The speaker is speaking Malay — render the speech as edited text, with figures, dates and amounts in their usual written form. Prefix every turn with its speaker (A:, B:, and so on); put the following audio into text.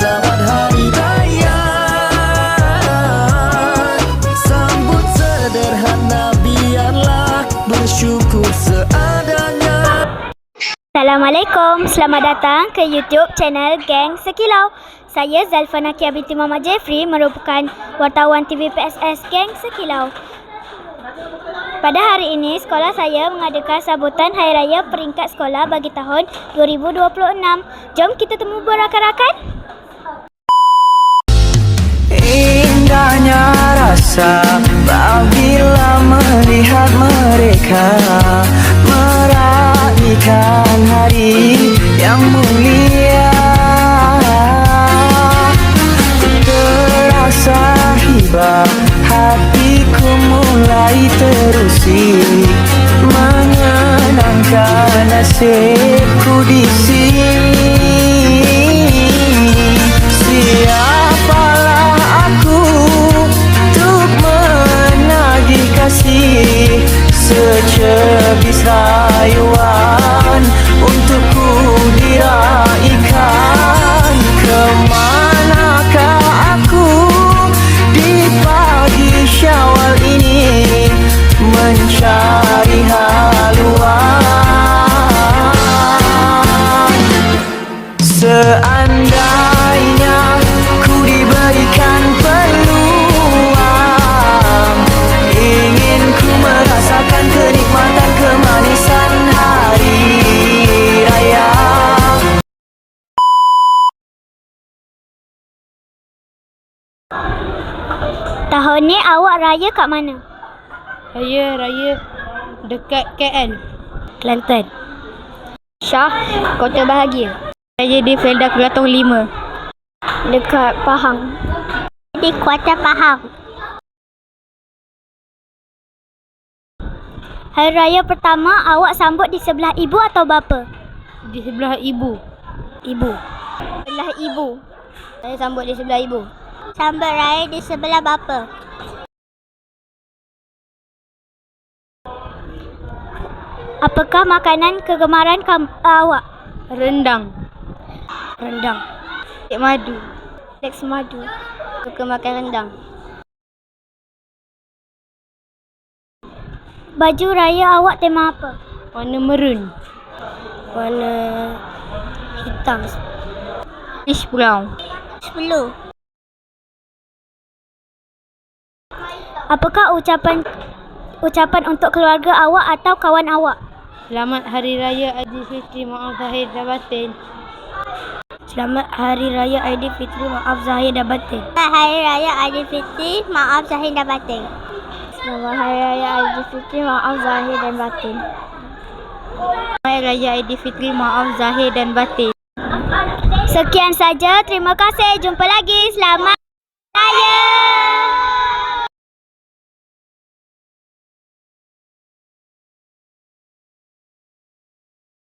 A: Selamat Hari Raya, sambut sederhana, biarlah bersyukur seadanya.
B: Assalamualaikum, selamat datang ke YouTube channel Geng Sekilau. Saya Zalfana Kia binti Muhammad Jeffrey, merupakan wartawan TV PSS Geng Sekilau. Pada hari ini, sekolah saya mengadakan sambutan Hari Raya peringkat sekolah bagi tahun 2026. Jom kita temu berakan-rakan.
A: Indahnya rasa apabila melihat mereka meraihkan hari yang mulia. Terasa hibah, hatiku mulai terusik, menyenangkan nasibku di sini. Siapalah aku untuk menagih kasih secebis rayuan untukku diraikan. Kemanakah aku di pagi Syawal ini mencari haluan? Seandainya ku diberikan peluang, ingin ku merasakan kenikmatan kemanisan hari raya.
B: Tahun ni awak raya kat mana?
C: Saya raya dekat KL,
B: Kelantan. Syah, Kota Bahagia.
C: saya di Felda Kelatong 5.
B: Dekat Pahang. Di Kuala Pahang. Hari Raya pertama awak sambut di sebelah ibu atau bapa?
C: Di sebelah ibu.
B: Ibu. Sebelah ibu. Saya sambut di sebelah ibu. Sambut raya di sebelah bapa. Apakah makanan kegemaran awak?
C: Rendang.
B: Rendang.
C: Kek madu.
B: Leks madu. Suka makan rendang. Baju raya awak tema apa?
C: Warna merun.
B: Warna hitam.
C: Fish brown.
B: 10. Apakah ucapan untuk keluarga awak atau kawan awak?
C: Selamat Hari Raya Aidilfitri, maaf zahir dan batin.
B: Selamat Hari Raya Aidilfitri, maaf zahir dan batin. Selamat Hari Raya Aidilfitri, maaf zahir dan batin. Selamat Hari Raya Aidilfitri, maaf zahir dan batin.
C: Hari Raya Aidilfitri, maaf zahir dan batin.
B: Sekian saja, terima kasih. Jumpa lagi. Selamat Raya.